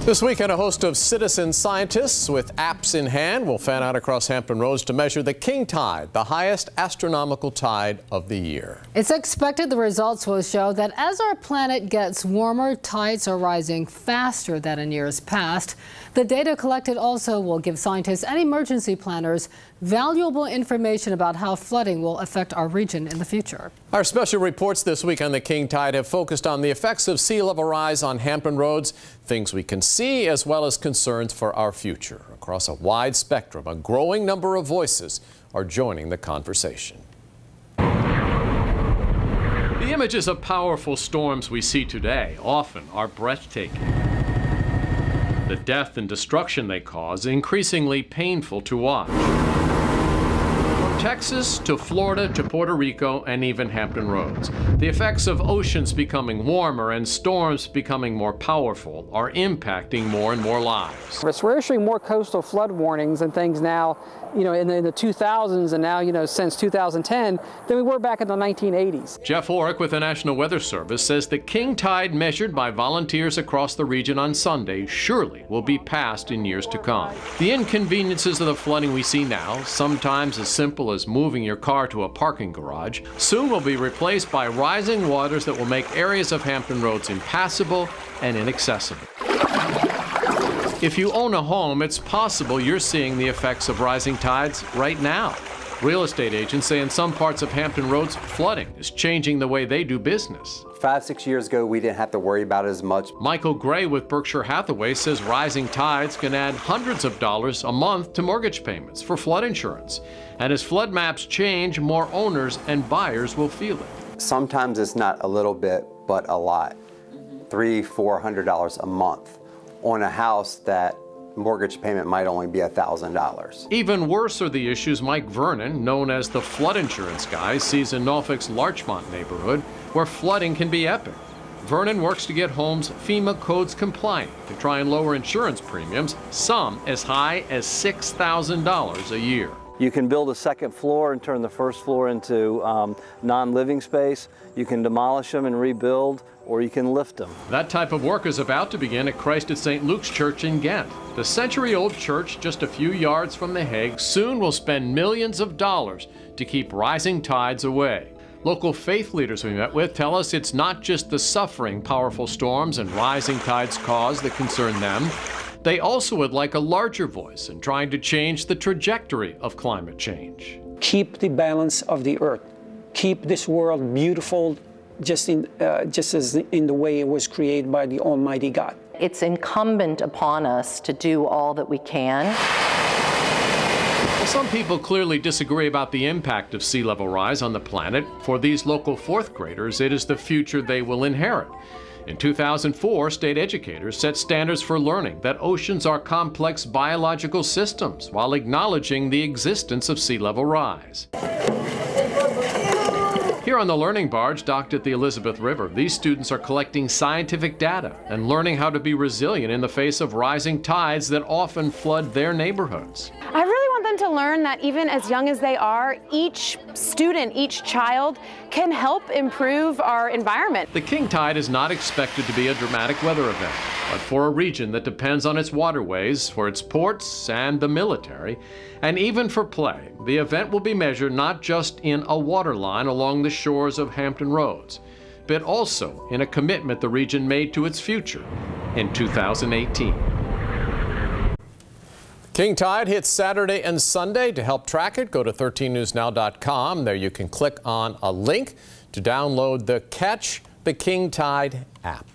This weekend, a host of citizen scientists with apps in hand will fan out across Hampton Roads to measure the king tide, the highest astronomical tide of the year. It's expected the results will show that as our planet gets warmer, tides are rising faster than in years past. The data collected also will give scientists and emergency planners valuable information about how flooding will affect our region in the future. Our special reports this week on the king tide have focused on the effects of sea level rise on Hampton Roads, things we can see as well as concerns for our future. Across a wide spectrum, a growing number of voices are joining the conversation. The images of powerful storms we see today often are breathtaking. The death and destruction they cause increasingly painful to watch. From Texas to Florida to Puerto Rico and even Hampton Roads, the effects of oceans becoming warmer and storms becoming more powerful are impacting more and more lives. We're issuing more coastal flood warnings and things now, in the 2000s and now, since 2010 than we were back in the 1980s. Jeff Orrick with the National Weather Service says the king tide measured by volunteers across the region on Sunday surely will be passed in years to come. The inconveniences of the flooding we see now, sometimes as simple as moving your car to a parking garage, soon will be replaced by rising waters that will make areas of Hampton Roads impassable and inaccessible. If you own a home, it's possible you're seeing the effects of rising tides right now. Real estate agents say in some parts of Hampton Roads, flooding is changing the way they do business. 5-6 years ago, we didn't have to worry about it as much. Michael Gray with Berkshire Hathaway says rising tides can add hundreds of dollars a month to mortgage payments for flood insurance. And as flood maps change, more owners and buyers will feel it. Sometimes it's not a little bit, but a lot. $300–400 a month on a house that mortgage payment might only be $1,000. Even worse are the issues Mike Vernon, known as the flood insurance guy, sees in Norfolk's Larchmont neighborhood, where flooding can be epic. Vernon works to get homes FEMA codes compliant to try and lower insurance premiums, some as high as $6,000 a year. You can build a second floor and turn the first floor into non-living space. You can demolish them and rebuild, or you can lift them. That type of work is about to begin at Christ at St. Luke's Church in Ghent. The century-old church, just a few yards from The Hague, soon will spend millions of dollars to keep rising tides away. Local faith leaders we met with tell us it's not just the suffering powerful storms and rising tides cause that concern them. They also would like a larger voice in trying to change the trajectory of climate change. Keep the balance of the earth. Keep this world beautiful just as in the way it was created by the Almighty God. It's incumbent upon us to do all that we can. Well, some people clearly disagree about the impact of sea level rise on the planet. For these local fourth graders, it is the future they will inherit. In 2004, state educators set standards for learning that oceans are complex biological systems while acknowledging the existence of sea level rise. Here on the Learning Barge, docked at the Elizabeth River, these students are collecting scientific data and learning how to be resilient in the face of rising tides that often flood their neighborhoods. I really want them to learn that even as young as they are, each student, each child can help improve our environment. The king tide is not expected to be a dramatic weather event, but for a region that depends on its waterways, for its ports and the military, and even for play, the event will be measured not just in a waterline along the shores of Hampton Roads, but also in a commitment the region made to its future in 2018. King tide hits Saturday and Sunday. To help track it, go to 13newsnow.com. There you can click on a link to download the Catch the King Tide app.